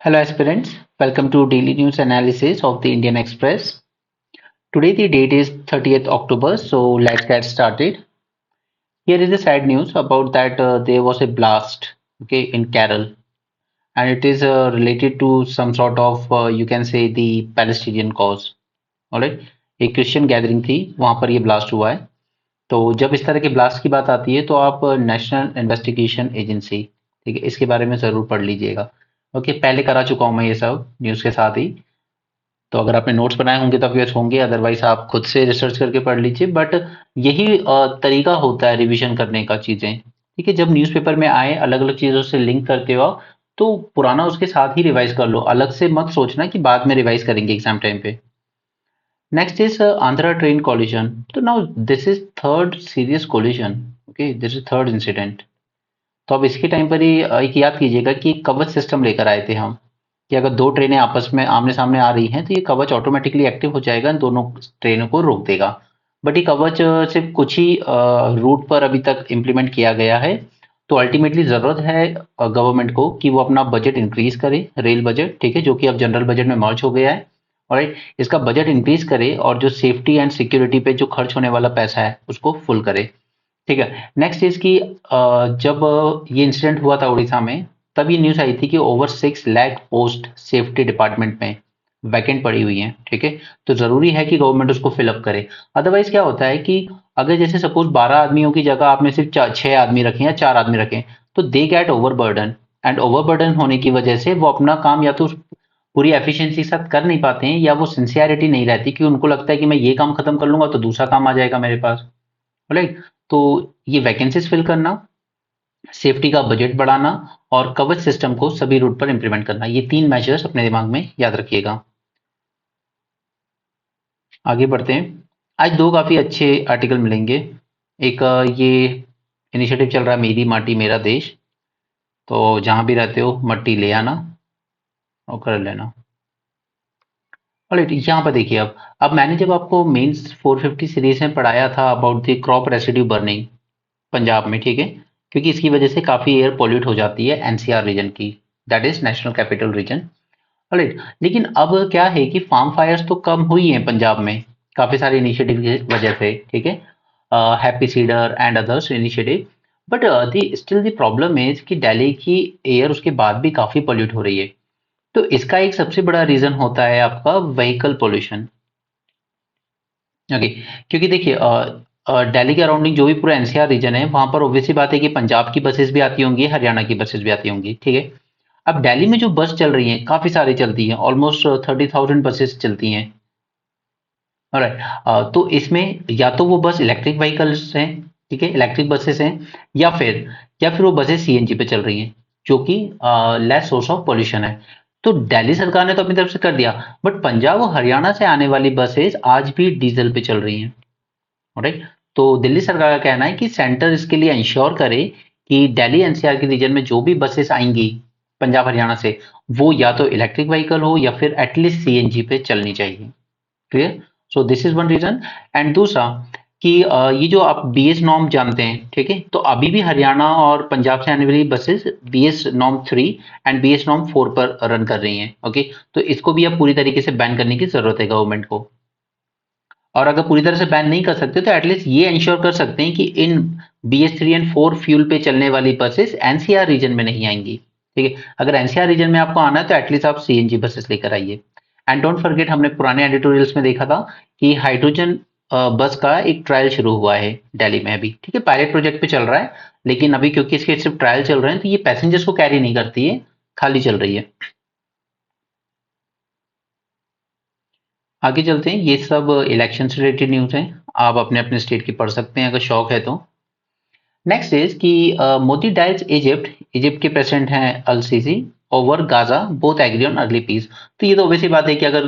Hello aspirants, welcome to daily news analysis of the Indian Express. Today the date is 30th October, so let's get started. Here is the sad news about that there was a blast, okay, in Kerala, and it is related to some sort of you can say the Palestinian cause. Alright, एक Christian gathering थी, वहां पर ये blast हुआ है। तो जब इस तरह के ब्लास्ट की बात आती है तो आप नेशनल इन्वेस्टिगेशन एजेंसी, ठीक है, इसके बारे में जरूर पढ़ लीजिएगा। ओके, पहले करा चुका हूं मैं ये सब न्यूज़ के साथ ही। तो अगर आपने नोट्स बनाए होंगे तो ऑब्वियस होंगे, अदरवाइज आप खुद से रिसर्च करके पढ़ लीजिए। बट यही तरीका होता है रिवीजन करने का चीजें, ठीक है। जब न्यूज़पेपर में आए अलग अलग चीजों से लिंक करते हो तो पुराना उसके साथ ही रिवाइज कर लो, अलग से मत सोचना कि बाद में रिवाइज करेंगे एग्जाम टाइम पे। Next is Andhra train collision. तो now this is third serious collision, okay, this is third incident. तो अब इसके टाइम पर ही एक याद कीजिएगा कि कवच सिस्टम लेकर आए थे हम, कि अगर दो ट्रेनें आपस में आमने सामने आ रही हैं तो ये कवच ऑटोमेटिकली एक्टिव हो जाएगा, इन दोनों ट्रेनों को रोक देगा। बट ये कवच सिर्फ कुछ ही रूट पर अभी तक इम्प्लीमेंट किया गया है। तो अल्टीमेटली जरूरत है गवर्नमेंट को कि वो अपना बजट इंक्रीज करे, रेल बजट, ठीक है, जो कि अब जनरल बजट में मर्ज हो गया है। ऑलराइट, इसका बजट इंक्रीज करे और जो सेफ्टी एंड सिक्योरिटी पे जो खर्च होने वाला पैसा है उसको फुल करे, ठीक है। नेक्स्ट चीज की जब ये इंसिडेंट हुआ था उड़ीसा में, तब ये न्यूज आई थी कि over 6 lakh post safety department में वैकेंट पड़ी हुई हैं, ठीक है। तो जरूरी है कि गवर्नमेंट उसको फिलअप करे। अदरवाइज क्या होता है कि अगर जैसे सपोज 12 आदमियों की जगह आपने सिर्फ 6 आदमी रखें या 4 आदमी रखें, तो they get overburden, and overburden होने की वजह से वो अपना काम या तो पूरी एफिशिएंसी के साथ कर नहीं पाते हैं, या वो सिंसियरिटी नहीं रहती कि उनको लगता है कि मैं ये काम खत्म कर लूंगा तो दूसरा काम आ जाएगा मेरे पास। राइट, तो ये वैकेंसीज फिल करना, सेफ्टी का बजट बढ़ाना और कवच सिस्टम को सभी रूट पर इंप्लीमेंट करना, ये तीन मेजर्स अपने दिमाग में याद रखिएगा। आगे बढ़ते हैं। आज दो काफी अच्छे आर्टिकल मिलेंगे। एक ये इनिशिएटिव चल रहा है मेरी माटी मेरा देश। तो जहां भी रहते हो मट्टी ले आना और कर लेना। ऑलराइट, यहाँ पर देखिए, अब मैंने जब आपको मेंस 450 सीरीज में पढ़ाया था about the crop residue burning Punjab में, ठीक है, क्योंकि इसकी वजह से काफी एयर पॉल्यूट हो जाती है एनसीआर रीजन की, that is national capital region. Right, लेकिन अब क्या है कि फार्म फायर्स तो कम हुई हैं पंजाब में काफी सारे इनिशिएटिव की वजह से, ठीक है, happy seeder and others initiative. But the still the problem is कि दिल्ली की एयर उसके बाद भी काफी पॉल्यूट हो रही है। तो इसका एक सबसे बड़ा रीजन होता है आपका व्हीकल पोल्यूशन। ओके, क्योंकि देखिए दिल्ली के अराउंडिंग जो भी पूरा एनसीआर रीजन है वहां पर ऑब्वियसली बात है कि पंजाब की बसेस भी आती होंगी, हरियाणा की बसेस भी आती होंगी, ठीक है। अब दिल्ली में जो बस चल रही हैं काफी सारी चलती हैं, ऑलमोस्ट 30,000 बसेस चलती हैं। ऑलराइट, तो इसमें या तो वो बस इलेक्ट्रिक व्हीकल्स हैं, ठीक है, इलेक्ट्रिक बसेस हैं, या फिर वो बसेस सीएनजी पे चल रही हैं, जो कि लेस सोर्स ऑफ पोल्यूशन है। तो दिल्ली सरकार ने तो अपनी तरफ से कर दिया, बट पंजाब और हरियाणा से आने वाली बसेस आज भी डीजल पे चल रही हैं। राइट, तो दिल्ली सरकार का कहना है कि सेंटर इसके लिए इंश्योर करे कि दिल्ली एनसीआर के रीजन में जो भी बसेस आएंगी पंजाब हरियाणा से, वो या तो इलेक्ट्रिक व्हीकल हो या फिर एटलीस्ट सीएनजी पे चलनी चाहिए। Clear? So this is one reason. And दूसरा कि ये जो आप बीएस नॉर्म जानते हैं, ठीक है, तो अभी भी हरियाणा और पंजाब से आने वाली buses BS norm 3 and BS norm 4 पर रन कर रही हैं। ओके, तो इसको भी अब पूरी तरीके से बैन करने की जरूरत है गवर्नमेंट को। और अगर पूरी तरह से बैन नहीं कर सकते तो एटलीस्ट ये इंश्योर कर सकते हैं कि इन BS3 एंड 4 फ्यूल पे चलने वाली बसेस एनसीआर रीजन में नहीं आएंगी, ठीक है। अगर एनसीआर रीजन में आपको आना है तो एटलीस्ट आप सीएनजी बसेस लेकर आइए। एंड डोंट फॉरगेट, हमने पुराने एडिटोरियल्स में देखा था कि हाइड्रोजन बस का एक ट्रायल शुरू हुआ है दिल्ली में अभी, ठीक है, पायलट प्रोजेक्ट पे चल रहा है। लेकिन अभी क्योंकि इसके सिर्फ ट्रायल चल रहे हैं तो ये पैसेंजर्स को कैरी नहीं करती है, खाली चल रही है। आगे चलते हैं, ये सब इलेक्शन से रिलेटेड न्यूज हैं, आप अपने अपने स्टेट की पढ़ सकते हैं अगर शौक है तो। नेक्स्ट इज कि मोदी डायल्स इजिप्ट, इजिप्ट के प्रेसिडेंट हैं al Sisi, over Gaza both agree on early peace. तो ये तो वैसी बात है कि अगर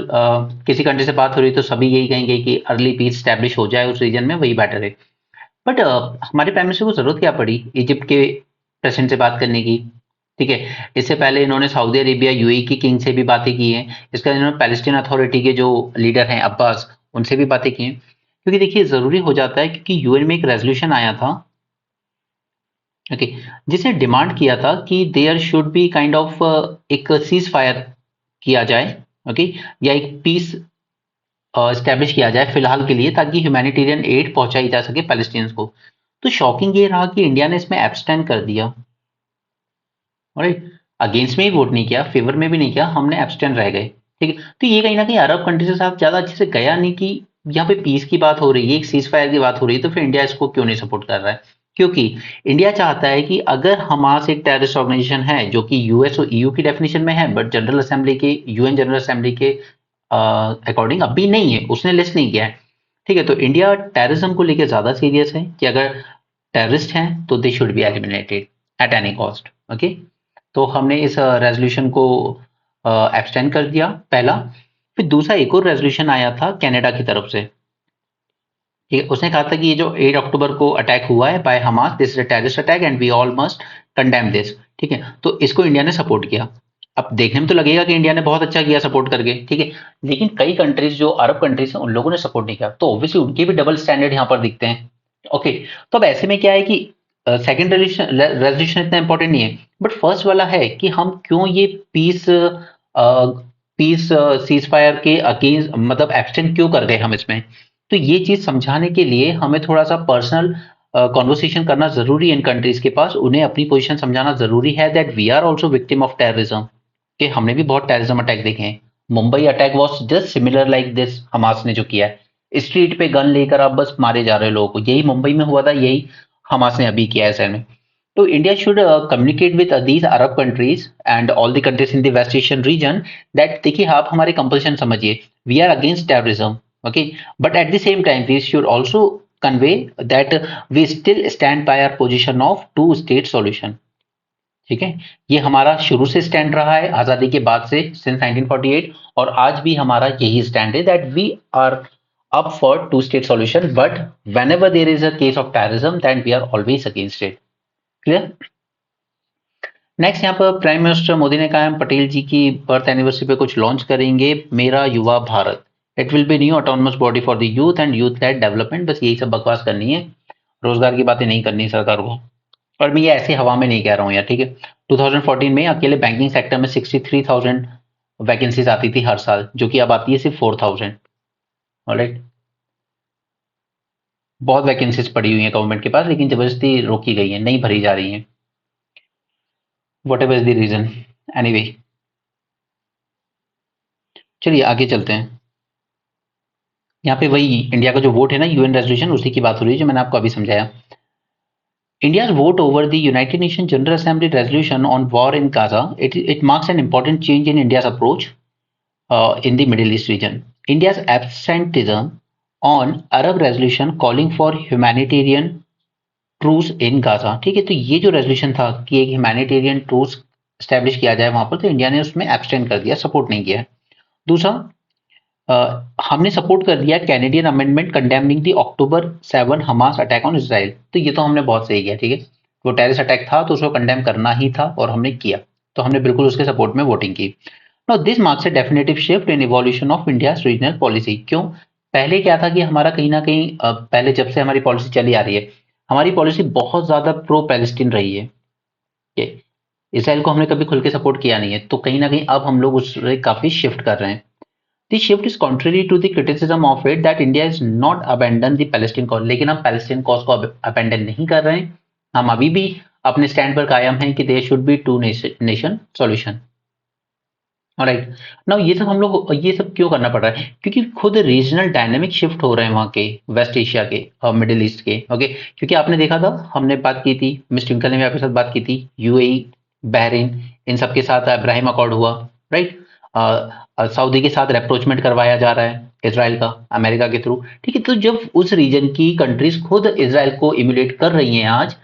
किसी कंट्री से बात हो रही है तो सभी यही कहेंगे कि अर्ली पीस स्टैब्लिश हो जाए उस रीजन में, वही बेटर है। बट हमारे प्राइम मिनिस्टर को जरूरत क्या पड़ी इजिप्ट के प्रेसिडेंट से बात करने की, ठीक है। इससे पहले इन्होंने सऊदी अरेबिया यूएई की किंग से भी बातें की हैं, इसका इन्होंने पैलेस्टीन अथॉरिटी के जो लीडर हैं अब्बास, उनसे भी बातें की हैं। क्योंकि देखिए जरूरी हो जाता है, क्योंकि यूएन में एक रेजोल्यूशन आया था ओके, जिसने डिमांड किया था कि there should be kind of एक सीज फायर किया जाए, ओके, या एक पीस स्टैब्लिश किया जाए फिलहाल के लिए, ताकि ह्यूमैनिटेरियन एड पहुंचाई जा सके पैलेस्टीनियंस को। तो शॉकिंग ये रहा कि इंडिया ने इसमें एब्सटेन कर दिया। राइट, अगेंस्ट में ही वोट नहीं किया, फेवर में भी नहीं किया, हमने एब्सटेन रह गए। ठीक है, तो ये कहीं ना कहीं अरब कंट्री के साथ ज्यादा अच्छे से गया नहीं कि यहाँ पे पीस की बात हो रही है, एक सीज फायर की बात हो रही है, तो फिर इंडिया इसको क्यों नहीं सपोर्ट कर रहा है? क्योंकि इंडिया चाहता है कि अगर हमास एक टेररिस्ट ऑर्गेनाइजेशन है जो कि यूएस और ईयू की डेफिनेशन में है, बट जनरल असेंबली के, यूएन जनरल असेंबली के अकॉर्डिंग अभी नहीं है, उसने लिस्ट नहीं किया है। ठीक है, तो इंडिया टेररिज्म को लेकर ज्यादा सीरियस है कि अगर टेररिस्ट हैं तो they should be eliminated at any cost. Okay, तो हमने इस रेजोल्यूशन को एब्सटेंड कर दिया, पहला। फिर दूसरा एक और रेजोल्यूशन आया था कनाडा की तरफ से। ठीक है, उसने कहा था कि ये जो 8 अक्टूबर को अटैक हुआ है by Hamas, this is a terrorist attack and we all must condemn this. ठीक है, तो इसको इंडिया ने सपोर्ट किया। अब देखने में तो लगेगा कि इंडिया ने बहुत अच्छा किया सपोर्ट करके, ठीक है, लेकिन कई कंट्रीज जो अरब कंट्रीज हैं उन लोगों ने सपोर्ट नहीं किया, तो ऑब्वियसली उनके भी डबल स्टैंडर्ड यहाँ पर दिखते हैं। ओके, तो अब ऐसे में क्या है कि सेकंड रेजोल्यूशन इतना इंपॉर्टेंट नहीं है, बट फर्स्ट वाला है कि हम क्यों ये पीस पीस सीज फायर के अगेंस्ट, मतलब एब्सटेंड क्यों कर गए हम इसमें। तो ये चीज समझाने के लिए हमें थोड़ा सा पर्सनल कॉन्वर्सेशन करना जरूरी है इन कंट्रीज के पास, उन्हें अपनी पोजीशन समझाना जरूरी है that we are also victim of terrorism, कि हमने भी बहुत टेररिज्म अटैक देखे हैं। Mumbai attack was just similar like this, Hamas ने जो किया है स्ट्रीट पे गन लेकर आप बस मारे जा रहे लोगों को, यही मुंबई में हुआ था, यही हमास ने अभी किया है सर में। तो India should communicate with these Arab countries and all the countries in the West Asian region that, देखिए आप हमारे कंपल्शन समझिए, we are against terrorism, okay, but at the same time we should also convey that we still stand by our position of two state solution। ठीक है, ये हमारा शुरू से स्टैंड रहा है आजादी के बाद से, सिंस 1948, और आज भी हमारा यही स्टैंड है that we are up for two state solution, but whenever there is a case of terrorism then we are always against it। Clear? Next यहाँ पर प्राइम मिनिस्टर मोदी ने कहा हम पटेल जी की बर्थ एनिवर्सरी पे कुछ लॉन्च करेंगे, मेरा युवा Bharat, it will be new autonomous body for the youth and youth lead development. बस यही सब बकवास करनी है, रोजगार की बातें नहीं करनी सरकार को। और मैं ये ऐसी हवा में नहीं कह रहा हूँ यार, ठीक है। 2014 में अकेले बैंकिंग सेक्टर में 63,000 वैकेंसीज आती थी हर साल, जो कि अब आती है सिर्फ 4,000। ऑलराइट, बहुत वैकेंसीज पड़ी हुई है गवर्नमेंट के पास, लेकिन जबरदस्ती रोकी गई है, नहीं भरी जा रही है, whatever is the reason. Anyway, चलिए आगे चलते हैं। यहाँ पे वही इंडिया का जो वोट है ना, यूएन रेजोल्यूशन, उसी की बात हो रही है जो मैंने आपको अभी समझाया। India's vote over the United Nations General Assembly resolution on war in Gaza, it marks an important change in India's approach in the Middle East region. India's absenteeism on Arab resolution calling for humanitarian truce in Gaza, ठीक है, तो ये जो resolution था कि एक humanitarian truce establish किया जाए वहां पर, तो इंडिया ने उसमें एब्सटेंड कर दिया, सपोर्ट नहीं किया। दूसरा, हमने सपोर्ट कर दिया Canadian amendment condemning the October 7 Hamas attack on Israel. तो ये तो हमने बहुत सही किया, ठीक है, वो टेररिस्ट अटैक था तो उसको कंडेम करना ही था और हमने किया, तो हमने बिल्कुल उसके सपोर्ट में वोटिंग की। Now this marks a definitive shift in evolution of India's regional policy. क्यों? पहले क्या था कि हमारा कहीं ना कहीं पहले जब से हमारी पॉलिसी चली आ रही है, हमारी पॉलिसी बहुत ज्यादा प्रो पैलेस्टीन रही है। इसराइल को हमने कभी खुल के सपोर्ट किया नहीं है, तो कहीं ना कहीं अब हम लोग उससे काफी शिफ्ट कर रहे हैं। This shift is contrary to the criticism of it that India has not abandoned the Palestine cause, लेकिन हम पैलेस्टीन कॉज को अबेंडन नहीं कर रहे हैं, हम अभी भी अपने स्टैंड पर कायम हैं कि there should be two nation solution. Alright, now ये सब हम लोग, ये सब क्यों करना पड़ रहा है? क्योंकि खुद रीजनल डायनेमिक शिफ्ट हो रहे हैं वहाँ के, वेस्ट एशिया के और मिडिल ईस्ट के। ओके, क्योंकि आपने देखा था, हमने बात की थी, मिस ट्विंकल ने भी आपके साथ बात की थी, यूएई, बहरीन, इन सब के साथ इब्राहिम अकॉर्ड हुआ, राइट। सऊदी के साथ अप्रोचमेंट करवाया जा रहा है इसराइल का अमेरिका के थ्रू, ठीक है। तो जब उस रीजन की कंट्रीज खुद इसराइल को इम्यूलेट कर रही हैं आज,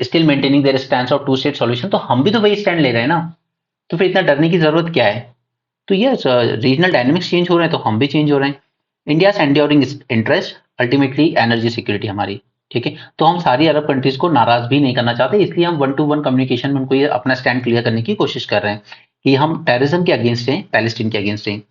still maintaining their stand of two state solution, तो हम भी तो वही स्टैंड ले रहे हैं ना, तो फिर इतना डरने की जरूरत क्या है? तो यस, रीजनल डायनेमिक्स चेंज हो रहे हैं तो हम भी चेंज हो रहे हैं। India enduring interest ultimately energy security हमारी, ठीक है। तो हम सारी अरब कंट्रीज को नाराज भी नहीं करना चाहते, इसलिए हम 1-to-1 कम्युनिकेशन में उनको ये अपना स्टैंड क्लियर करने की कोशिश कर रहे हैं कि हम टेररिज्म के अगेंस्ट हैं, पैलेस्टीन के अगेंस्ट हैं।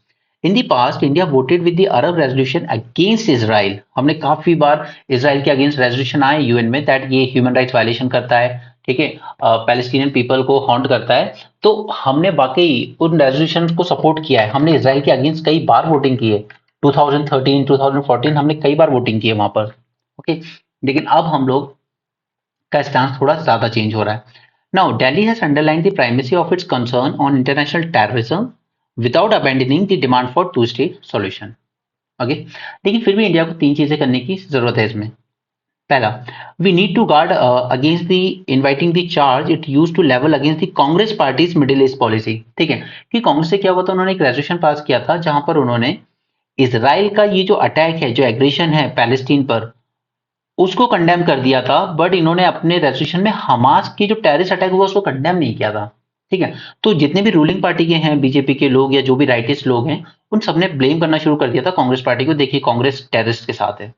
In the past India voted with the Arab resolution against Israel. हमने काफी बार इसराइल के अगेंस्ट रेजोल्यूशन आए यूएन में दैट ये ह्यूमन राइट्स वायलेशन करता है, ठीक है, पैलेस्टीनियन पीपल को हॉन्ट करता है। तो हमने वाकई उन रेजोल्यूशन को सपोर्ट किया है, हमने इसराइल के अगेंस्ट कई बार वोटिंग की है। 2013 2014 हमने कई बार वोटिंग की है वहां पर। ओके, लेकिन अब हम लोग का स्टांस थोड़ा ज्यादा चेंज हो रहा है। Now Delhi has underline the primacy of its concern on international terrorism without abandoning the demand for two state solution. Okay, लेकिन फिर भी इंडिया को तीन चीजें करने की जरूरत है इसमें। पहला, we need to guard against the inviting the charge it use to level against the Congress party's Middle East policy. ठीक है, कि कांग्रेस से क्या हुआ था, उन्होंने एक रेजोल्यूशन पास किया था जहां पर उन्होंने इसराइल का ये जो अटैक है, जो एग्रेशन है पैलेस्टीन पर, उसको कंडेम कर दिया था। बट इन्होंने अपने रेजोल्यूशन में हमास की जो टेररिस्ट अटैक हुआ उसको कंडेम नहीं किया था। ठीक है, तो जितने भी रूलिंग पार्टी के हैं, बीजेपी के लोग या जो भी राइटिस्ट लोग हैं, उन सबने ब्लेम करना शुरू कर दिया था कांग्रेस पार्टी को, देखिए कांग्रेस टेररिस्ट के साथ है।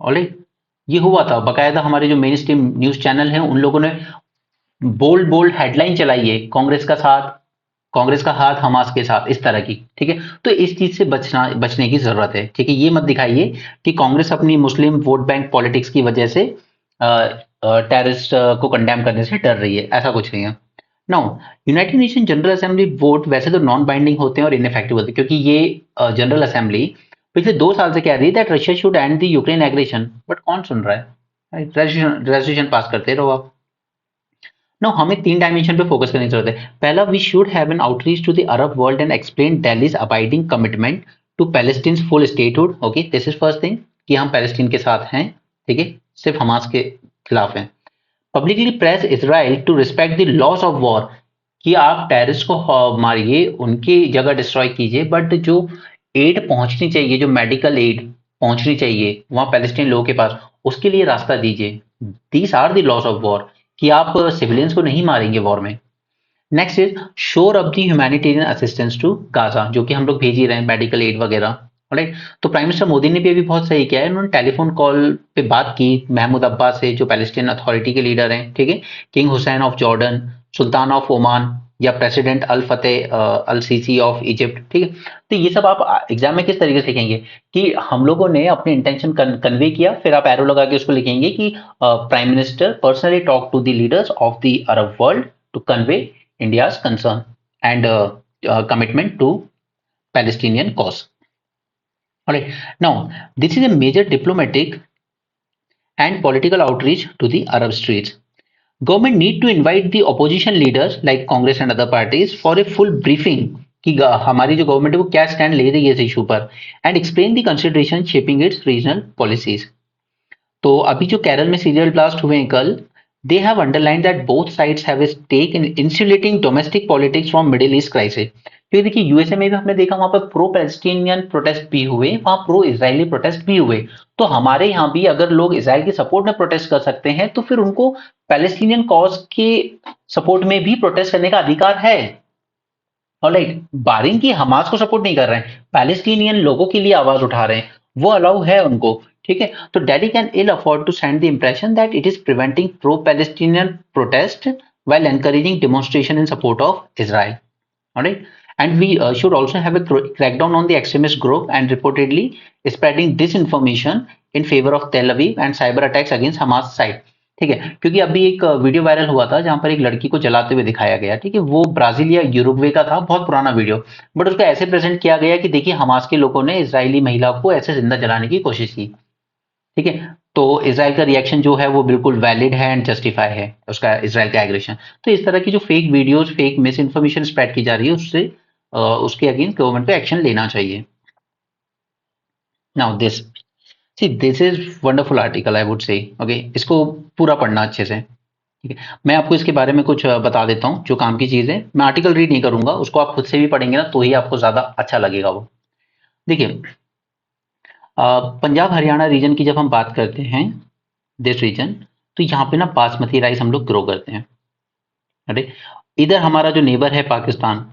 ऑलराइट, ये हुआ था बकायदा, हमारे जो मेन स्ट्रीम न्यूज चैनल हैं उन लोगों ने बोल्ड बोल्ड हेडलाइन चलाई है, कांग्रेस का हाथ हमास के साथ, इस तरह की। ठीक है, तो इस चीज से बचने की जरूरत है। ठीक है, ये मत दिखाइए कि कांग्रेस अपनी मुस्लिम वोट बैंक पॉलिटिक्स की वजह से टेररिस्ट को कंडेम करने से डर रही है, ऐसा कुछ नहीं है। Now, United nation general assembly vote वैसे तो नॉन बाइंडिंग होते हैं और इनफेक्टिव होते हैं, क्योंकि ये जनरल असेंबली पिछले 2 साल से कह रही है that Russia should and the Ukraine aggression, but कौन सुन रहा है? रेजोल्यूशन पास करते रहो आप। नो, हमें तीन डायमेंशन पे फोकस करने की जरूरत है। पहला, we should have an outreach to the Arab world and explain Delhi's abiding commitment to Palestine full statehood. Okay, this is first thing कि हम पैलेस्टीन के साथ हैं, ठीक है, सिर्फ हमास के खिलाफ हैं। Publicly press Israel to respect the laws of war, कि आप टेररिस्ट को मारिए, उनकी जगह डिस्ट्रॉय कीजिए, बट जो एड पहुंचनी चाहिए, जो मेडिकल एड पहुंचनी चाहिए वहां पैलेस्टीन लोगों के पास, उसके लिए रास्ता दीजिए। These are the laws of war, कि आप सिविलियंस को नहीं मारेंगे वॉर में। Next is shore of the humanitarian assistance to Gaza, जो कि हम लोग भेज ही रहे हैं, मेडिकल एड वगैरह। राइट, तो प्राइम मिनिस्टर मोदी ने भी अभी बहुत सही किया है, उन्होंने टेलीफोन कॉल पे बात की महमूद अब्बास से, जो पैलेस्टीन अथॉरिटी के लीडर हैं, ठीक है, King Hussein of Jordan, Sultan of Oman, या president al Fateh al Sisi of Egypt. ठीक है, तो ये सब आप एग्जाम में किस तरीके से लिखेंगे कि हम लोगों ने अपने इंटेंशन कन्वे किया, फिर आप एरो लगा के उसको लिखेंगे कि prime minister personally talk to the leaders of the Arab world to convey India's concern and commitment to Palestinian cause. All right. Now, this is a major diplomatic and political outreach to the Arab streets. Government need to invite the opposition leaders like Congress and other parties for a full briefing कि हमारी जो government है वो क्या stand ले रही है इस इशू पर, and explain the consideration shaping it's regional policies. तो अभी जो केरल में सीरियल ब्लास्ट हुए हैं कल, they have underlined that both sides have a stake in insulating domestic politics from Middle East crisis. क्योंकि देखिए यूएसए में भी हमने देखा वहां पर प्रो पैलेस्टीनियन प्रोटेस्ट भी हुए, वहां प्रो इजरायली प्रोटेस्ट भी हुए। तो हमारे यहाँ भी अगर लोग इसराइल के सपोर्ट में प्रोटेस्ट कर सकते हैं, तो फिर उनको पैलेस्टीनियन कॉज के सपोर्ट में भी प्रोटेस्ट करने का अधिकार है। ऑलराइट, बारिंग की हमास को सपोर्ट नहीं कर रहे हैं, पैलेस्टीनियन लोगों के लिए आवाज उठा रहे हैं, वो अलाउ है उनको। ठीक है, तो Delhi can ill afford to send the impression that it is preventing pro Palestinian protest while encouraging demonstration in support of Israel. All right, and we should also have a crackdown on the extremist group and reportedly spreading disinformation in favor of Tel Aviv and cyber attacks against Hamas side. ठीक है, क्योंकि अभी एक video viral हुआ था जहां पर एक लड़की को जलाते हुए दिखाया गया। ठीक है, वो ब्राजील या यूरुग्वे का था, बहुत पुराना वीडियो, बट उसको ऐसे प्रेजेंट किया गया कि देखिए हमास के लोगों ने इजरायली महिला को ऐसे जिंदा जलाने की कोशिश की। ठीक है, तो इसराइल का रिएक्शन जो है वो बिल्कुल वैलिड है एंड जस्टिफाई है उसका, इसराइल का एग्रेशन। तो इस तरह की जो fake videos, fake miss information spread की जा रही है, उससे उसके अगेंस्ट गवर्नमेंट को एक्शन लेना चाहिए। Now this is wonderful article, I would say. Okay, इसको पूरा पढ़ना अच्छे से। ठीक है, मैं आपको इसके बारे में कुछ बता देता हूँ जो काम की चीज है। मैं आर्टिकल रीड नहीं करूंगा, उसको आप खुद से भी पढ़ेंगे ना तो ही आपको ज्यादा अच्छा लगेगा वो। देखिए, पंजाब हरियाणा रीजन की जब हम बात करते हैं, दिस रीजन, तो यहाँ पे ना बासमती राइस हम लोग ग्रो करते हैं। अरे, इधर हमारा जो नेबर है पाकिस्तान,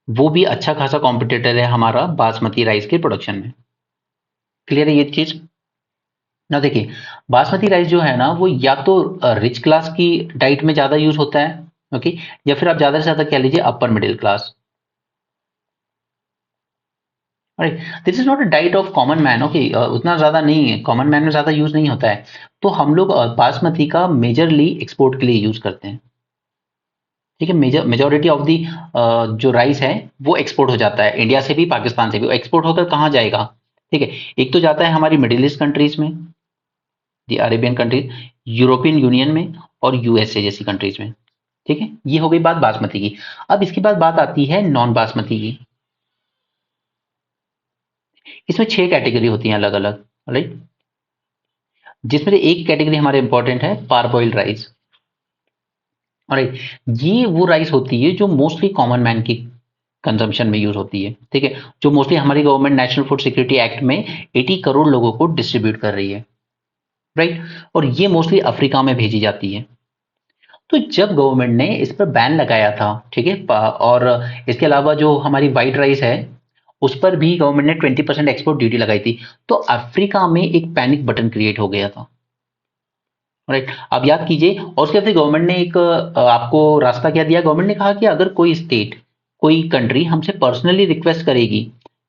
वो भी अच्छा खासा कॉम्पिटिटर है हमारा बासमती राइस के प्रोडक्शन में। क्लियर है ये चीज ना? देखिए, बासमती राइस जो है ना वो या तो रिच क्लास की डाइट में ज्यादा यूज होता है, ओके, या फिर आप ज्यादा से ज्यादा कह लीजिए upper middle class. Right. This is not a diet of common man, okay, उतना ज्यादा नहीं है, कॉमन मैन में ज्यादा यूज नहीं होता है। तो हम लोग बासमती का मेजरली एक्सपोर्ट के लिए यूज करते हैं। ठीक है, मेजोरिटी ऑफ दी जो राइस है वो एक्सपोर्ट हो जाता है इंडिया से भी, पाकिस्तान से भी। एक्सपोर्ट होकर कहाँ जाएगा? ठीक है, एक तो जाता है हमारी मिडिल ईस्ट कंट्रीज में, दी अरेबियन कंट्रीज, यूरोपियन यूनियन में, और यूएसए जैसी कंट्रीज में। ठीक है, ये हो गई बात बासमती की। अब इसके बाद बात आती है नॉन बासमती की। इसमें 6 कैटेगरी होती हैं अलग अलग, राइट, जिसमें से एक कैटेगरी हमारे इंपॉर्टेंट है पारबॉइल्ड राइस। राइट, ये वो राइस होती है जो मोस्टली कॉमन मैन की कंजम्पशन में यूज होती है। ठीक है, जो मोस्टली हमारी government national food security act में 80 करोड़ लोगों को डिस्ट्रीब्यूट कर रही है। राइट, और ये मोस्टली अफ्रीका में भेजी जाती है। तो जब गवर्नमेंट ने इस पर बैन लगाया था, ठीक है, और इसके अलावा जो हमारी व्हाइट राइस है उस पर भी गवर्नमेंट ने 20% एक्सपोर्ट ड्यूटी लगाई थी, तो अफ्रीका में एक पैनिक बटन क्रिएट हो गया था। राइट, अब याद कीजिए, और उसके बाद गवर्नमेंट ने एक आपको रास्ता क्या दिया? गवर्नमेंट ने कहा कि अगर कोई स्टेट, कोई कंट्री हमसे पर्सनली रिक्वेस्ट करेगी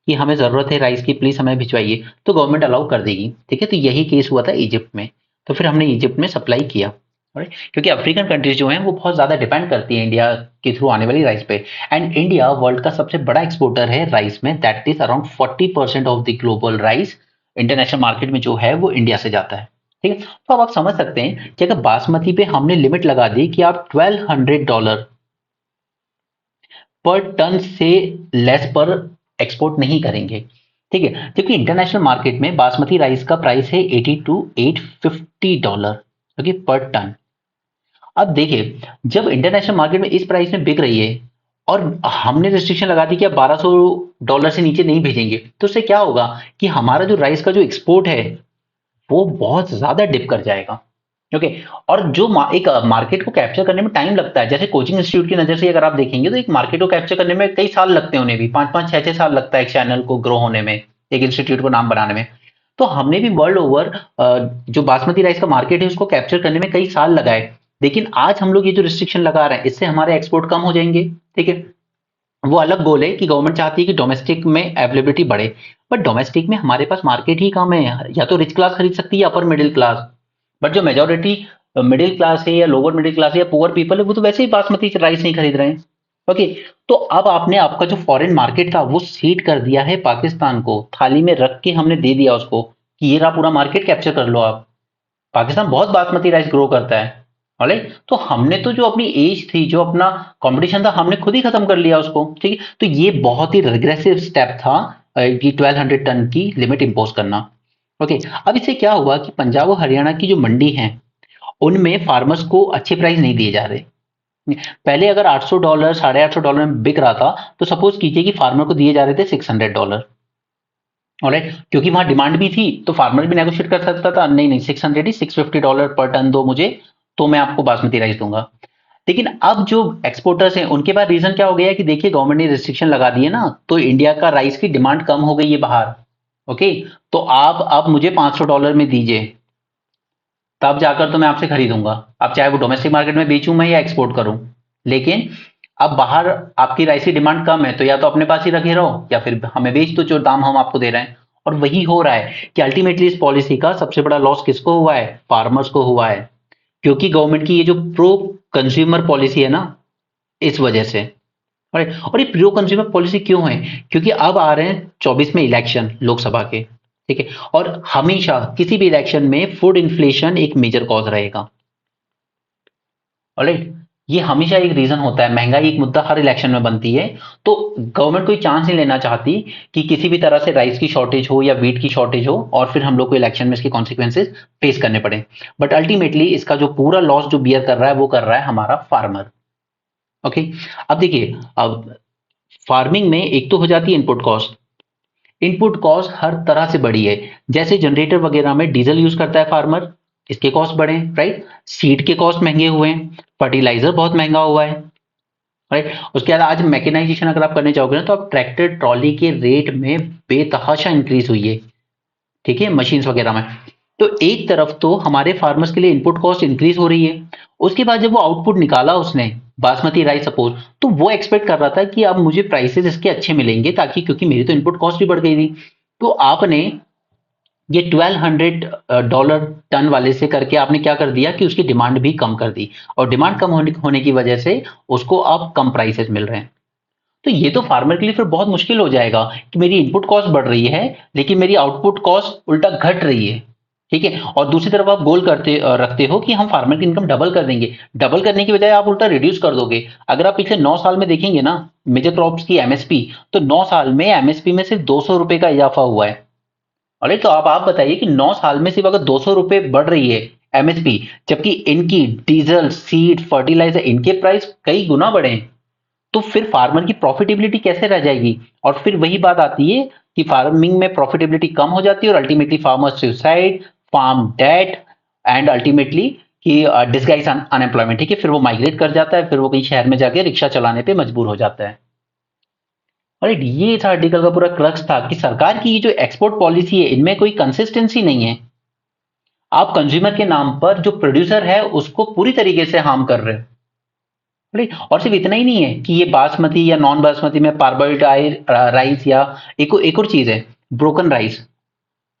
कि हमें जरूरत है राइस की, प्लीज हमें भिजवाइए, तो गवर्नमेंट अलाउ कर देगी। ठीक है, तो यही केस हुआ था इजिप्ट में। तो फिर हमने इजिप्ट में सप्लाई किया। राइट, क्योंकि अफ्रीकन कंट्रीज जो हैं वो बहुत ज्यादा डिपेंड करती है इंडिया के थ्रू आने वाली राइस पे। एंड इंडिया वर्ल्ड का सबसे बड़ा एक्सपोर्टर है राइस में, that is around 40% of the global rice international market में जो है वो इंडिया से जाता है। ठीक है, तो अब आप समझ सकते हैं कि अगर बासमती पे हमने लिमिट लगा दी कि आप $1200 पर टन से लेस पर एक्सपोर्ट नहीं करेंगे। ठीक है, जबकि इंटरनेशनल मार्केट में बासमती राइस का प्राइस है $80 to $850, ओके, पर टन। अब देखिए, जब इंटरनेशनल मार्केट में इस प्राइस में बिक रही है और हमने रिस्ट्रिक्शन लगा दी कि आप $1200 से नीचे नहीं भेजेंगे, तो उससे क्या होगा कि हमारा जो राइस का जो एक्सपोर्ट है वो बहुत ज्यादा डिप कर जाएगा। ओके, और जो एक मार्केट को कैप्चर करने में टाइम लगता है, जैसे कोचिंग इंस्टीट्यूट की नजर से अगर आप देखेंगे तो एक मार्केट को कैप्चर करने में कई साल लगते हैं, उन्हें भी 5-5 6-6 साल लगता है एक चैनल को ग्रो होने में, एक इंस्टीट्यूट को नाम बनाने में। तो हमने भी वर्ल्ड ओवर जो बासमती राइस का मार्केट है उसको कैप्चर करने में कई साल लगाए। लेकिन आज हम लोग ये जो रिस्ट्रिक्शन लगा रहे हैं इससे हमारे एक्सपोर्ट कम हो जाएंगे। ठीक है, वो अलग गोल है कि गवर्नमेंट चाहती है कि डोमेस्टिक में अवेलेबिलिटी बढ़े, बट डोमेस्टिक में हमारे पास मार्केट ही कम है। या तो रिच क्लास खरीद सकती है, अपर मिडिल क्लास, बट जो मेजोरिटी मिडिल क्लास है या लोअर मिडिल क्लास है या पुअर पीपल है वो तो वैसे ही बासमती राइस नहीं खरीद रहे हैं। ओके, तो अब आपने आपका जो फॉरेन मार्केट था वो सीड कर दिया है पाकिस्तान को, थाली में रख के हमने दे दिया उसको कि ये रहा पूरा मार्केट, कैप्चर कर लो आप। पाकिस्तान बहुत बासमती राइस ग्रो करता है। ऑलराइट, तो हमने तो जो अपनी एज थी, जो अपना कंपटीशन था, हमने खुद ही खत्म कर लिया उसको। ठीक है, तो ये बहुत ही रिग्रेसिव स्टेप था कि 1200 टन की लिमिट इंपोज करना। ओके, अब इससे क्या हुआ कि पंजाब और हरियाणा की जो मंडी है उनमें फार्मर्स को अच्छे प्राइस नहीं दिए जा रहे। पहले अगर $800 $850 में बिक रहा था, तो सपोज कीजिए कि फार्मर को दिए जा रहे थे $600। ऑलराइट, क्योंकि वहां डिमांड भी थी तो फार्मर भी नेगोशिएट कर सकता था, नहीं नहीं, 600 ही, $650 पर टन दो मुझे, तो मैं आपको बासमती राइस दूंगा। लेकिन अब जो एक्सपोर्टर्स हैं उनके पास रीजन क्या हो गया है कि देखिए गवर्नमेंट ने रिस्ट्रिक्शन लगा दी है ना, तो इंडिया का राइस की डिमांड कम हो गई है बाहर। ओके, तो आप अब मुझे $500 में दीजिए, तब जाकर तो मैं आपसे खरीदूंगा। अब चाहे वो डोमेस्टिक मार्केट में बेचूं मैं या एक्सपोर्ट करूं, लेकिन अब बाहर आपकी राइस की डिमांड कम है, तो या तो अपने पास ही रखे रहो या फिर हमें बेच दो जो दाम हम आपको दे रहे हैं। और वही हो रहा है कि अल्टीमेटली इस पॉलिसी का सबसे बड़ा लॉस किसको हुआ है? फार्मर्स को हुआ है, क्योंकि गवर्नमेंट की ये जो प्रो कंज्यूमर पॉलिसी है ना, इस वजह से। और ये प्रो कंज्यूमर पॉलिसी क्यों है? क्योंकि अब आ रहे हैं 24 में इलेक्शन लोकसभा के। ठीक है, और हमेशा किसी भी इलेक्शन में फूड इन्फ्लेशन एक मेजर कॉज रहेगा। ऑलराइट, ये हमेशा एक रीजन होता है, महंगाई एक मुद्दा हर इलेक्शन में बनती है। तो गवर्नमेंट कोई चांस नहीं लेना चाहती कि किसी भी तरह से राइस की शॉर्टेज हो या वीट की शॉर्टेज हो और फिर हम लोग को इलेक्शन में इसके कॉन्सिक्वेंसेज फेस करने पड़े। बट अल्टीमेटली इसका जो पूरा लॉस जो बियर कर रहा है वो कर रहा है हमारा फार्मर। ओके, अब देखिए, अब फार्मिंग में एक तो हो जाती है इनपुट कॉस्ट। इनपुट कॉस्ट हर तरह से बढ़ी है, जैसे जनरेटर वगैरह में डीजल यूज करता है फार्मर, इसके कॉस्ट बढ़े। राइट, सीड के कॉस्ट महंगे हुए हैं, फर्टिलाइजर बहुत महंगा हुआ है। राइट, उसके बाद आज मैकेनाइजेशन अगर आप करने चाहोगे ना, तो आप ट्रैक्टर ट्रॉली के रेट में बेतहाशा इंक्रीज हुई है। ठीक है, मशीन्स वगैरह में। तो एक तरफ तो हमारे फार्मर्स के लिए इनपुट कॉस्ट इंक्रीज हो रही है, उसके बाद जब वो आउटपुट निकाला उसने बासमती राइस सपोज, तो वो एक्सपेक्ट कर रहा था कि अब मुझे प्राइसेस इसके अच्छे मिलेंगे, ताकि क्योंकि मेरी तो इनपुट कॉस्ट भी बढ़ गई थी। तो आपने ये $1200 टन वाले से करके आपने क्या कर दिया कि उसकी डिमांड भी कम कर दी, और डिमांड कम होने की वजह से उसको अब कम प्राइसेस मिल रहे हैं। तो ये तो फार्मर के लिए फिर बहुत मुश्किल हो जाएगा कि मेरी इनपुट कॉस्ट बढ़ रही है लेकिन मेरी आउटपुट कॉस्ट उल्टा घट रही है। ठीक है, और दूसरी तरफ आप गोल रखते हो कि हम फार्मर की इनकम डबल कर देंगे। डबल करने की बजाय आप उल्टा रिड्यूस कर दोगे। अगर आप पिछले 9 साल में देखेंगे ना मेजर क्रॉप्स की एमएसपी, तो 9 साल में एमएसपी में सिर्फ ₹200 का इजाफा हुआ है। अरे तो आप बताइए कि 9 साल में सिर्फ अगर ₹200 बढ़ रही है एमएसपी, जबकि इनकी डीजल सीड फर्टिलाइजर इनके प्राइस कई गुना बढ़े हैं, तो फिर फार्मर की प्रॉफिटेबिलिटी कैसे रह जाएगी? और फिर वही बात आती है कि फार्मिंग में प्रॉफिटेबिलिटी कम हो जाती है और ultimately farmer suicide, farm debt, and ultimately कि डिसगाइज अनएम्प्लॉयमेंट। ठीक है, फिर वो माइग्रेट कर जाता है, फिर वो कहीं शहर में जाके रिक्शा चलाने पे मजबूर हो जाता है। और ये इस आर्टिकल का पूरा क्रक्स था कि सरकार की ये जो एक्सपोर्ट पॉलिसी है इनमें कोई कंसिस्टेंसी नहीं है। आप कंज्यूमर के नाम पर जो प्रोड्यूसर है उसको पूरी तरीके से हार्म कर रहे हो। राइट, और सिर्फ इतना ही नहीं है कि ये बासमती या नॉन बासमती में पार्बोइल्ड राइस, या एक और चीज है broken rice.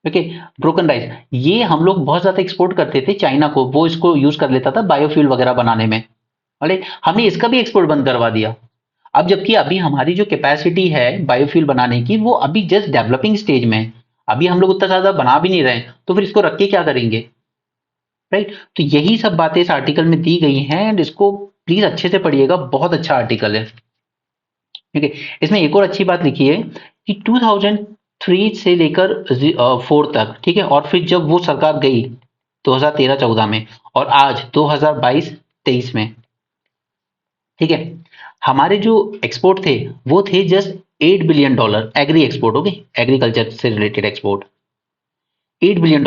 Okay, broken rice ये हम लोग बहुत ज्यादा एक्सपोर्ट करते थे चाइना को, वो इसको यूज कर लेता था बायोफ्यूल वगैरह बनाने में। अरे हमने इसका भी एक्सपोर्ट बंद करवा दिया। अब जबकि अभी हमारी जो कैपेसिटी है बायोफ्यूल बनाने की वो अभी जस्ट डेवलपिंग स्टेज में है, अभी हम लोग उतना ज्यादा बना भी नहीं रहे, तो फिर इसको रख के क्या करेंगे? राइट, तो यही सब बातें इस आर्टिकल में दी गई हैं, एंड इसको प्लीज अच्छे से पढ़िएगा, बहुत अच्छा आर्टिकल है। ठीक है, इसमें एक और अच्छी बात लिखी है कि 2003 से लेकर 4 तक, ठीक है, और फिर जब वो सरकार गई 2013-14 में, और आज 2022-23 में, ठीक है, हमारे जो एक्सपोर्ट थे वो थे just $8 billion agri export. Okay, agriculture से related export $8 billion.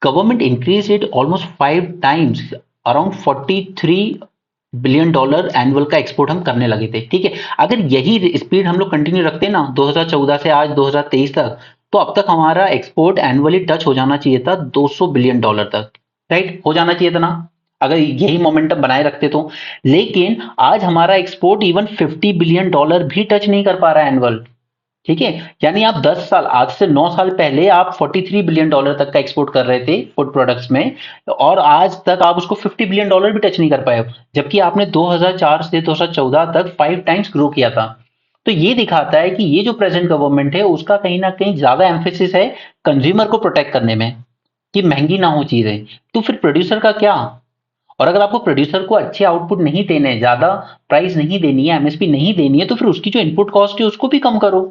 Government increase it almost 5 times, around $43 billion annual का एक्सपोर्ट हम करने लगे थे। ठीक है, अगर यही स्पीड हम लोग कंटिन्यू रखते ना 2014 से आज 2023 तक, तो अब तक हमारा एक्सपोर्ट एनुअली टच हो जाना चाहिए था $200 बिलियन तक। राइट, हो जाना चाहिए था ना, अगर यही मोमेंटम बनाए रखते तो। लेकिन आज हमारा एक्सपोर्ट इवन $50 बिलियन भी टच नहीं कर पा रहा है एनुअल। ठीक है, यानी आप 10 साल, आज से 9 साल पहले आप $43 बिलियन तक का एक्सपोर्ट कर रहे थे फूड प्रोडक्ट्स में, और आज तक आप उसको $50 बिलियन भी टच नहीं कर पाए हो, जबकि आपने 2004 से 2014 तक 5 टाइम्स ग्रो किया था। तो ये दिखाता है कि ये जो प्रेजेंट गवर्नमेंट है उसका कहीं ना कहीं ज्यादा एम्फेसिस है कंज्यूमर को प्रोटेक्ट करने में, कि महंगी ना हो चीजें। तो फिर प्रोड्यूसर का क्या? और अगर आपको प्रोड्यूसर को अच्छे आउटपुट नहीं देने, ज्यादा प्राइस नहीं देनी है, एमएसपी नहीं देनी है, तो फिर उसकी जो इनपुट कॉस्ट है उसको भी कम करो।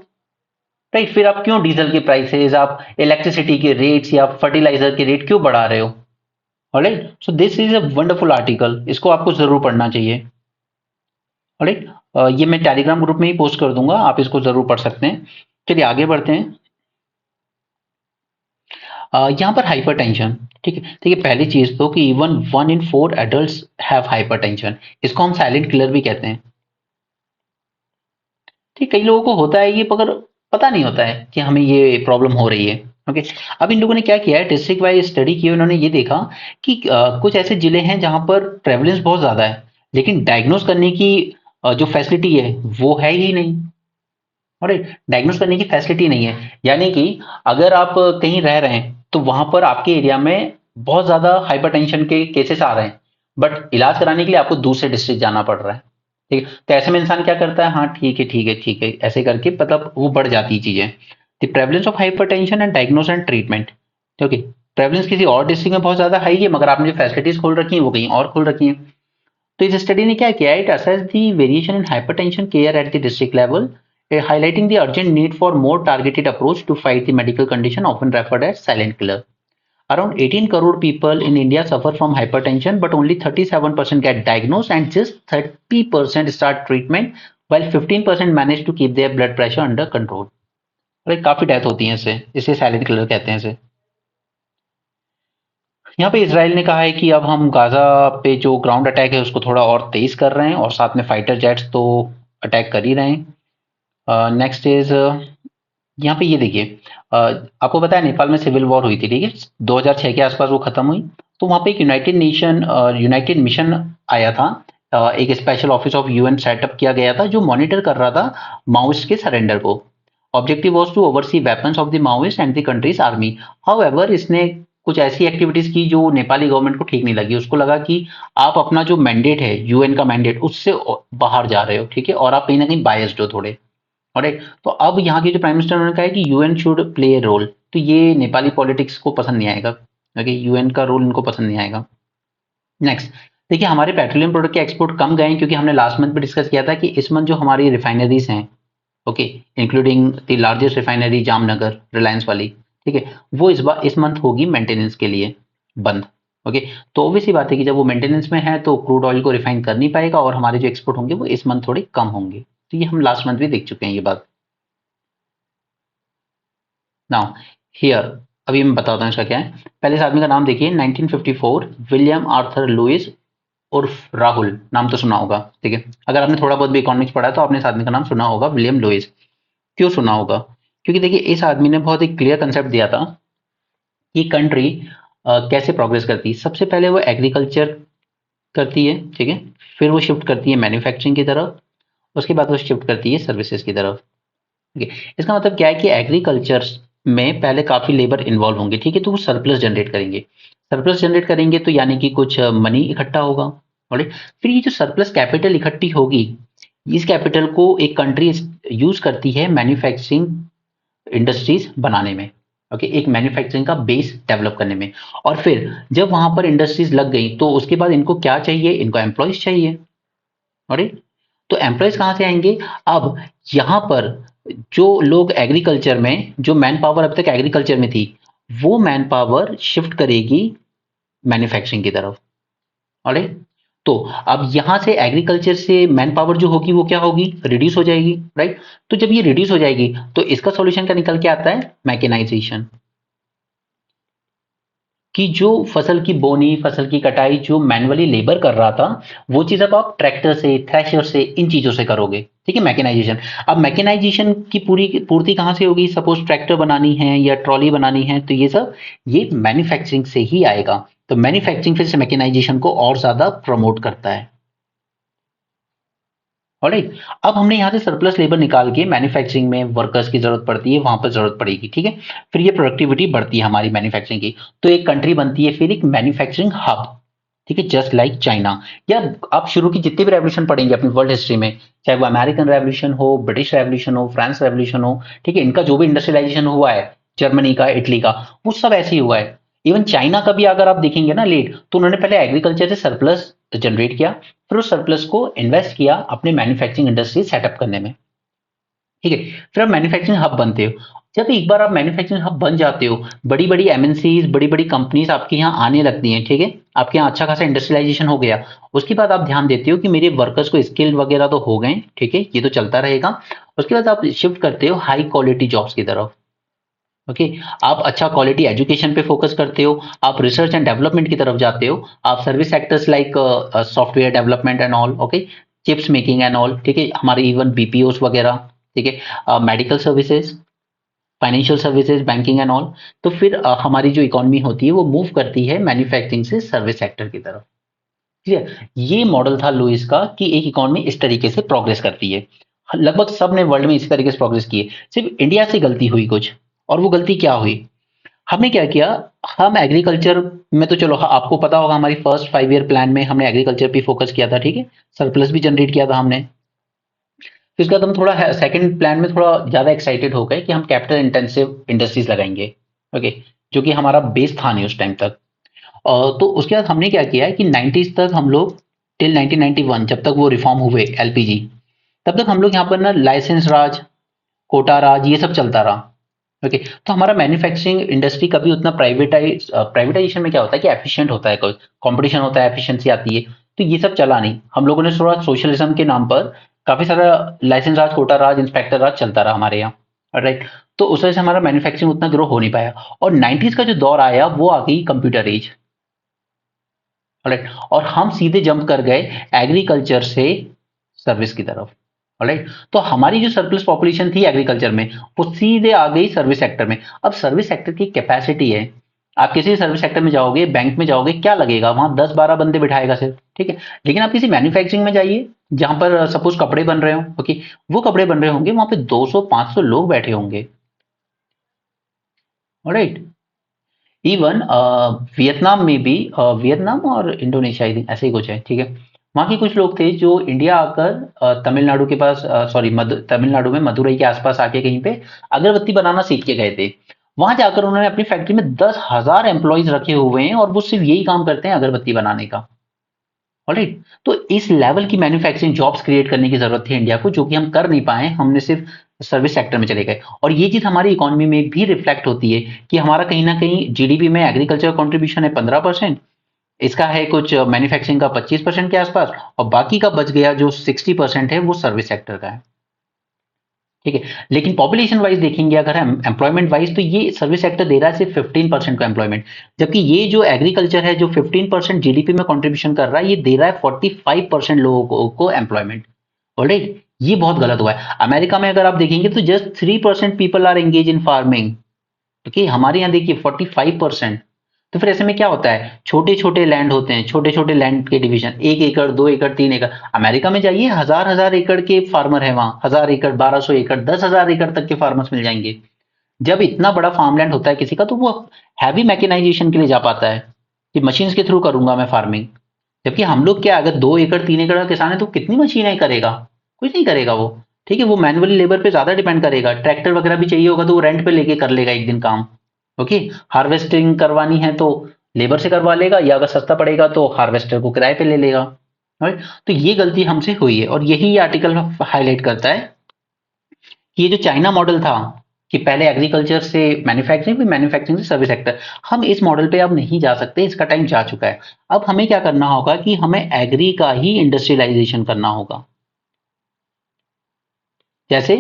राइट, फिर आप क्यों डीजल के प्राइसेस, आप इलेक्ट्रिसिटी के रेट्स या फर्टिलाइजर के रेट क्यों बढ़ा रहे हो? Alright, so this is a wonderful article, इसको आपको जरूर पढ़ना चाहिए। ऑलराइट, ये मैं टेलीग्राम ग्रुप में ही पोस्ट कर दूंगा, आप इसको जरूर पढ़ सकते हैं। चलिए आगे बढ़ते हैं। यहाँ पर हाइपरटेंशन, ठीक है, देखिए पहली चीज तो कि even 1 in 4 adult have hypertension, इसको हम साइलेंट किलर भी कहते हैं। ठीक, कई लोगों को होता है ये, मगर पता नहीं होता है कि हमें ये प्रॉब्लम हो रही है। ओके, अब इन लोगों ने क्या किया है, डिस्ट्रिक्ट वाइज स्टडी की, उन्होंने ये देखा कि कुछ ऐसे जिले हैं जहां पर प्रेवलेंस बहुत ज्यादा है, लेकिन डायग्नोस करने की जो फैसिलिटी है वो है ही नहीं। और डायग्नोस करने की फैसिलिटी नहीं है, यानी कि अगर आप कहीं रह रहे हैं तो वहां पर आपके एरिया में बहुत ज्यादा हाइपरटेंशन के केसेस आ रहे हैं, बट इलाज कराने के लिए आपको दूसरे डिस्ट्रिक्ट जाना पड़ रहा है। ठीक है, तो ऐसे में इंसान क्या करता है, हाँ ठीक है ठीक है ठीक है, ऐसे करके मतलब वो बढ़ जाती है चीजें। The prevalence of hypertension and diagnose and treatment. Okay, prevalence किसी और डिस्ट्रिक्ट में बहुत ज्यादा हाई है, मगर आपने जो फैसिलिटीज खोल रखी है वो कहीं और खोल रखी है। तो इस स्टडी ने क्या किया है, it assess the variation in hypertension care at the district level, highlighting the urgent need for more targeted approach to fight the medical condition often referred as silent killer. Around 18 crore people in India suffer from hypertension, but only 37% get diagnosed and just 30% start treatment, while 15% manage to keep their blood pressure under control. अरे काफी death होती है इससे, इसे silent killer कहते हैं इसे। यहाँ पे इसराइल ने कहा है कि अब हम गाजा पे जो ग्राउंड अटैक है उसको थोड़ा और तेज कर रहे हैं, और साथ में फाइटर जेट्स तो अटैक कर ही रहे हैं। नेक्स्ट इज यहाँ पे ये देखिए, आपको पता है नेपाल में सिविल वॉर हुई थी, ठीक है, 2006 के आसपास वो खत्म हुई। तो वहाँ पे एक यूनाइटेड मिशन आया था। एक special office of UN setup किया गया था जो मॉनिटर कर रहा था माओइस्ट के सरेंडर को। Objective was to oversee weapons of the Maoist and the country's army. However इसने कुछ ऐसी एक्टिविटीज की जो नेपाली गवर्नमेंट को ठीक नहीं लगी। उसको लगा कि आप अपना जो मैंडेट है, यूएन का मैंडेट, उससे बाहर जा रहे हो, ठीक है, और आप कहीं ना कहीं बायस्ड हो थोड़े। राइट। तो अब यहाँ के जो प्राइम मिनिस्टर ने कहा है कि UN should play a role. तो ये नेपाली पॉलिटिक्स को पसंद नहीं आएगा, ओके, यूएन का रोल इनको पसंद नहीं आएगा। नेक्स्ट, देखिए हमारे पेट्रोलियम प्रोडक्ट के एक्सपोर्ट कम गए हैं, क्योंकि हमने लास्ट मंथ भी डिस्कस किया था कि इस मंथ जो हमारी रिफाइनरीज हैं, okay, including the largest refinery Jamnagar Reliance वाली, ठीक है, वो इस मंथ होगी मेंटेनेंस के लिए बंद। ओके। तो ऑब्वियस सी बात है कि जब वो मेंटेनेंस में है तो क्रूड ऑयल को रिफाइन कर नहीं पाएगा और हमारे जो एक्सपोर्ट होंगे वो इस मंथ थोड़े कम होंगे। तो ये हम लास्ट मंथ भी देख चुके हैं ये बात। नाउ हियर, अभी मैं बताता हूँ इसका क्या है। पहले इस आदमी का नाम देखिए, 1954, विलियम आर्थर लुइस उर्फ राहुल। नाम तो सुना होगा, ठीक है, अगर आपने थोड़ा बहुत भी इकोनॉमिक्स पढ़ा है तो आपने इस आदमी का नाम सुना होगा, विलियम लुइस। क्यों सुना होगा? क्योंकि देखिए इस आदमी ने बहुत एक क्लियर कंसेप्ट दिया था कि कंट्री कैसे प्रोग्रेस करती है। सबसे पहले वो एग्रीकल्चर करती है, ठीक है, फिर वो शिफ्ट करती है मैन्युफैक्चरिंग की तरफ, उसके बाद वो शिफ्ट करती है सर्विसेज की तरफ। ठीक है। इसका मतलब क्या है कि एग्रीकल्चर में पहले काफी लेबर इन्वॉल्व होंगे, ठीक है, तो वो सरप्लस जनरेट करेंगे। सरप्लस जनरेट करेंगे तो यानी कि कुछ मनी इकट्ठा होगा। राइट। फिर ये जो सरप्लस कैपिटल इकट्ठी होगी, इस कैपिटल को एक कंट्री यूज करती है मैन्युफैक्चरिंग इंडस्ट्रीज बनाने में। ओके, एक मैन्युफैक्चरिंग का बेस डेवलप करने में। और फिर जब वहां पर इंडस्ट्रीज लग गई तो उसके बाद इनको क्या चाहिए? इनको एम्प्लॉयज चाहिए। राइट। तो एम्प्लॉयज कहाँ से आएंगे? अब यहाँ पर जो लोग एग्रीकल्चर में, जो मैन पावर अब तक एग्रीकल्चर में थी, वो मैन पावर शिफ्ट करेगी मैन्युफैक्चरिंग की तरफ। ऑलराइट। तो अब यहां से एग्रीकल्चर से मैन पावर जो होगी वो क्या होगी? रिड्यूस हो जाएगी। राइट। तो जब ये रिड्यूस हो जाएगी तो इसका सॉल्यूशन क्या निकल के आता है? मैकेनाइजेशन। कि जो फसल की बोनी, फसल की कटाई जो मैन्युअली लेबर कर रहा था, वो चीज अब आप ट्रैक्टर से, थ्रेशर से, इन चीजों से करोगे, ठीक है, मैकेनाइजेशन। अब मैकेनाइजेशन की पूरी पूर्ति कहां से होगी? सपोज ट्रैक्टर बनानी है या ट्रॉली बनानी है, तो ये सब ये मैन्युफैक्चरिंग से ही आएगा। तो मैन्युफैक्चरिंग फिर से मैकेनाइजेशन को और ज्यादा प्रमोट करता है। ऑलराइट। अब हमने यहाँ से सरप्लस लेबर निकाल के मैन्युफैक्चरिंग में वर्कर्स की जरूरत पड़ती है, वहां पर जरूरत पड़ेगी, ठीक है। फिर ये प्रोडक्टिविटी बढ़ती है हमारी मैन्युफैक्चरिंग की, तो एक कंट्री बनती है फिर एक मैन्युफैक्चरिंग हब, ठीक है, जस्ट लाइक चाइना। या आप शुरू की जितनी भी रेवोल्यूशन पढ़ेंगे अपनी वर्ल्ड हिस्ट्री में, चाहे वो अमेरिकन रेवोल्यूशन हो, ब्रिटिश रेवोल्यूशन हो, फ्रांस रेवोल्यूशन हो, ठीक है, इनका जो भी इंडस्ट्रियलाइजेशन हुआ है, जर्मनी का, इटली का, वो सब ऐसे ही हुआ है। इवन चाइना का भी अगर आप देखेंगे ना लेट, तो उन्होंने पहले एग्रीकल्चर से सरप्लस जनरेट किया, फिर उस सरप्लस को इन्वेस्ट किया अपने मैन्युफैक्चरिंग इंडस्ट्री सेटअप करने में, ठीक है। फिर आप मैन्युफैक्चरिंग हब बनते हो। जब एक बार आप मैन्युफैक्चरिंग हब बन जाते हो, बड़ी बड़ी एमएनसीज, बड़ी बड़ी कंपनीज आपके यहाँ आने लगती हैं, ठीक है, आपके यहाँ अच्छा खासा इंडस्ट्रियलाइजेशन हो गया। उसके बाद आप ध्यान देते हो कि मेरे वर्कर्स को स्किल वगैरह तो हो गए, ठीक है, ये तो चलता रहेगा। उसके बाद आप शिफ्ट करते हो हाई क्वालिटी जॉब्स की तरफ। ओके। आप अच्छा क्वालिटी एजुकेशन पे फोकस करते हो, आप रिसर्च एंड डेवलपमेंट की तरफ जाते हो, आप service sectors like software development and all, okay, chips making and all, ठीक है, हमारे इवन बीपीओस वगैरह, ठीक है, medical services, financial services, banking and all. तो फिर हमारी जो इकोनॉमी होती है वो मूव करती है मैन्युफैक्चरिंग से सर्विस सेक्टर की तरफ। क्लियर? ये मॉडल था लुइस का कि एक इकोनॉमी इस तरीके से प्रोग्रेस करती है। लगभग सब ने वर्ल्ड में इसी तरीके से प्रोग्रेस की है। सिर्फ इंडिया से गलती हुई कुछ, और वो गलती क्या हुई? हमने क्या किया? हम एग्रीकल्चर में तो चलो आपको पता होगा हमारी फर्स्ट 5 ईयर प्लान में हमने एग्रीकल्चर पे फोकस किया था, ठीक है, सरप्लस भी जनरेट किया था हमने। फिर उसके बाद हम थोड़ा सेकंड प्लान में थोड़ा ज्यादा एक्साइटेड हो गए कि हम कैपिटल इंटेंसिव इंडस्ट्रीज लगाएंगे, ओके, जो कि हमारा बेस था नहीं उस टाइम तक। तो उसके बाद हमने क्या किया है कि 90s तक हम लोग, टिल 1991 जब तक वो रिफॉर्म हुए एलपीजी, तब तक हम लोग यहाँ पर ना लाइसेंस राज, कोटा राज, ये सब चलता रहा। ओके। तो हमारा मैन्युफैक्चरिंग इंडस्ट्री कभी उतना प्राइवेटाइजेशन में क्या होता है कि एफिशिएंट होता है, कंपटीशन होता है, एफिशिएंसी आती है, तो ये सब चला नहीं। हम लोगों ने थोड़ा सोशलिज्म के नाम पर काफी सारा लाइसेंस राज, कोटा राज, इंस्पेक्टर राज चलता रहा हमारे यहाँ, राइट। तो उस वजह से हमारा मैन्युफैक्चरिंग उतना ग्रो हो नहीं पाया। और 90s का जो दौर आया वो आ गई कंप्यूटर एज, राइट, और हम सीधे जंप कर गए एग्रीकल्चर से सर्विस की तरफ। ऑलराइट। तो हमारी जो सरप्लस पॉपुलेशन थी एग्रीकल्चर में वो सीधे आ गई सर्विस सेक्टर में। अब सर्विस सेक्टर की कैपेसिटी है, आप किसी सर्विस सेक्टर में जाओगे, बैंक में जाओगे, क्या लगेगा वहां 10-12 बंदे बिठाएगा सिर्फ, ठीक है। लेकिन आप किसी मैन्युफैक्चरिंग में जाइए जहां पर सपोज कपड़े बन रहे हो, ओके, वो कपड़े बन रहे होंगे, वहां पे 200-500 लोग बैठे होंगे। ऑलराइट। इवन वियतनाम में भी, वियतनाम और इंडोनेशिया आई थिंक ऐसे ही कुछ है, ठीक है। वहाँ के कुछ लोग थे जो इंडिया आकर तमिलनाडु के पास, सॉरी तमिलनाडु में मदुरई के आसपास आके कहीं पे अगरबत्ती बनाना सीख के गए थे। वहां जाकर उन्होंने अपनी फैक्ट्री में 10,000 एम्प्लॉयज रखे हुए हैं और वो सिर्फ यही काम करते हैं, अगरबत्ती बनाने का। ऑलराइट। तो इस लेवल की मैन्युफैक्चरिंग जॉब्स क्रिएट करने की जरूरत थी इंडिया को, जो कि हम कर नहीं पाए, हमने सिर्फ सर्विस सेक्टर में चले गए। और ये चीज हमारी इकोनॉमी में भी रिफ्लेक्ट होती है कि हमारा कहीं ना कहीं जीडीपी में एग्रीकल्चर कंट्रीब्यूशन है 15%, इसका है कुछ मैन्युफैक्चरिंग का 25% के आसपास, और बाकी का बच गया जो 60% है वो सर्विस सेक्टर का है, ठीक है। लेकिन पॉपुलेशन वाइज देखेंगे अगर हम एम्प्लॉयमेंट वाइज, तो ये सर्विस सेक्टर दे रहा है सिर्फ 15% का एम्प्लॉयमेंट, जबकि ये जो एग्रीकल्चर है जो 15% जीडीपी में कंट्रीब्यूशन कर रहा है, ये दे रहा है 45% लोगों को एम्प्लॉयमेंट। ऑलराइट। ये बहुत गलत हुआ है। अमेरिका में अगर आप देखेंगे तो just 3% people are engage in farming, okay. हमारे यहाँ देखिए 45%। तो फिर ऐसे में क्या होता है, छोटे छोटे लैंड होते हैं, छोटे छोटे लैंड के डिवीजन, 1 एकड़, 2 एकड़, 3 एकड़। अमेरिका में जाइए, हजार हजार एकड़ के फार्मर है वहां, 1000 एकड़, 1200 एकड़, 10,000 एकड़ तक के फार्मर्स मिल जाएंगे। जब इतना बड़ा फार्मलैंड होता है किसी का, तो वो हैवी मैकेनाइजेशन के लिए जा पाता है कि मशीन के थ्रू करूंगा मैं फार्मिंग। जबकि हम लोग क्या, अगर 2 एकड़ 3 एकड़ का किसान है तो कितनी मशीनें करेगा, कुछ नहीं करेगा वो, ठीक है। वो मैनुअली लेबर पे ज्यादा डिपेंड करेगा, ट्रैक्टर वगैरह भी चाहिए होगा तो वो रेंट पे लेके कर लेगा एक दिन काम, ओके। हार्वेस्टिंग करवानी है तो लेबर से करवा लेगा, या अगर सस्ता पड़ेगा तो हार्वेस्टर को किराए पे ले लेगा, राइट। तो ये गलती हमसे हुई है, और यही आर्टिकल हाईलाइट करता है कि ये जो चाइना मॉडल था कि पहले एग्रीकल्चर से मैन्युफैक्चरिंग, फिर मैन्युफैक्चरिंग से सर्विस सेक्टर, हम इस मॉडल पे अब नहीं जा सकते, इसका टाइम जा चुका है। अब हमें क्या करना होगा कि हमें एग्री का ही इंडस्ट्रियलाइजेशन करना होगा। जैसे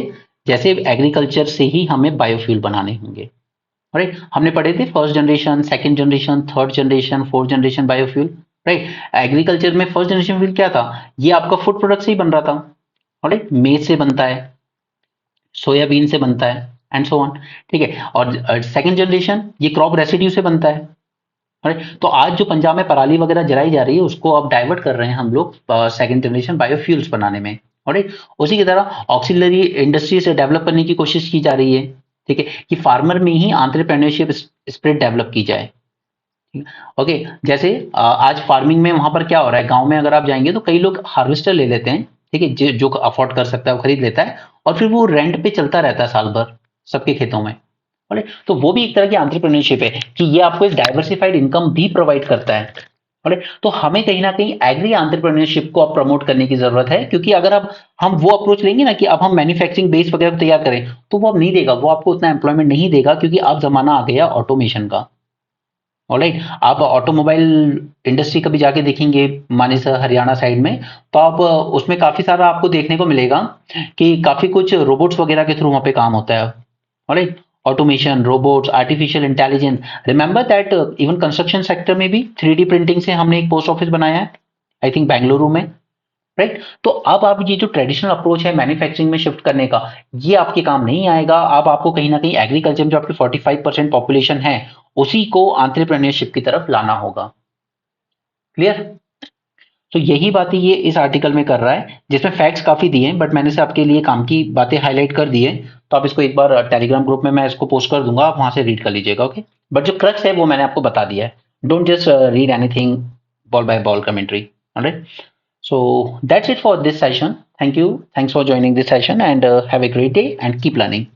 जैसे एग्रीकल्चर से ही हमें बायोफ्यूल बनाने होंगे, राइट। हमने पढ़े थे first generation, second generation, third generation, fourth generation biofuel, right. Agriculture में फर्स्ट जनरेशन फ्यूल क्या था, ये आपका फूड प्रोडक्ट से ही बन रहा था, राइट। मेज से बनता है, सोयाबीन से बनता है, एंड सो ऑन, ठीक है। और सेकंड जनरेशन ये क्रॉप रेसिड्यू से बनता है, राइट। तो आज जो पंजाब में पराली वगैरह जलाई जा रही है उसको अब डाइवर्ट कर रहे हैं हम लोग सेकंड जनरेशन बायोफ्यूल्स बनाने में, राइट। उसी की तरह ऑक्सिलरी इंडस्ट्री से डेवलप करने की कोशिश की जा रही है, ठीक है, कि फार्मर में ही एंटरप्रेन्योरशिप स्पिरिट डेवलप की जाए, ओके। जैसे आज फार्मिंग में वहां पर क्या हो रहा है, गांव में अगर आप जाएंगे तो कई लोग हार्वेस्टर ले लेते हैं, ठीक है, जो अफोर्ड कर सकता है वो खरीद लेता है, और फिर वो रेंट पे चलता रहता है साल भर सबके खेतों में, राइट। तो वो भी एक तरह की एंटरप्रेन्योरशिप है कि ये आपको एक डाइवर्सिफाइड इनकम भी प्रोवाइड करता है, राइट। तो हमें कहीं ना कहीं एग्री एंटरप्रेन्योरशिप को अब प्रमोट करने की जरूरत है, क्योंकि अगर अब हम वो अप्रोच लेंगे ना कि अब हम मैन्युफैक्चरिंग बेस वगैरह तैयार करें, तो वो अब नहीं देगा, वो आपको उतना एम्प्लॉयमेंट नहीं देगा, क्योंकि अब जमाना आ गया ऑटोमेशन का। ऑलराइट। आप ऑटोमोबाइल इंडस्ट्री कभी जाके देखेंगे मानेसर हरियाणा साइड में, तो आप उसमें काफी सारा आपको देखने को मिलेगा कि काफी कुछ रोबोट्स वगैरह के थ्रू वहां पे काम होता है, alright. Automation, robots, artificial intelligence. Remember that even construction sector में भी 3D प्रिंटिंग से हमने एक पोस्ट ऑफिस बनाया है, आई थिंक बेंगलुरु में, राइट। तो अब आप ये जो ट्रेडिशनल अप्रोच है मैन्युफैक्चरिंग में शिफ्ट करने का, ये आपके काम नहीं आएगा। अब आपको कहीं ना कहीं एग्रीकल्चर में जो आपकी 45% पॉपुलेशन है उसी को एंटरप्रेन्योरशिप की तरफ लाना होगा। क्लियर। तो यही बातें ये इस आर्टिकल में कर रहा है, जिसमें फैक्ट्स काफी दिए हैं, बट मैंने से आपके लिए काम की बातें हाईलाइट कर दी है। तो आप इसको एक बार टेलीग्राम ग्रुप में मैं इसको पोस्ट कर दूंगा, आप वहां से रीड कर लीजिएगा, ओके। बट जो क्रक्स है वो मैंने आपको बता दिया है। Don't just read anything ball by ball commentary, alright. So that's it for this session. Thank you. Thanks for joining this session, and have a great day and keep learning.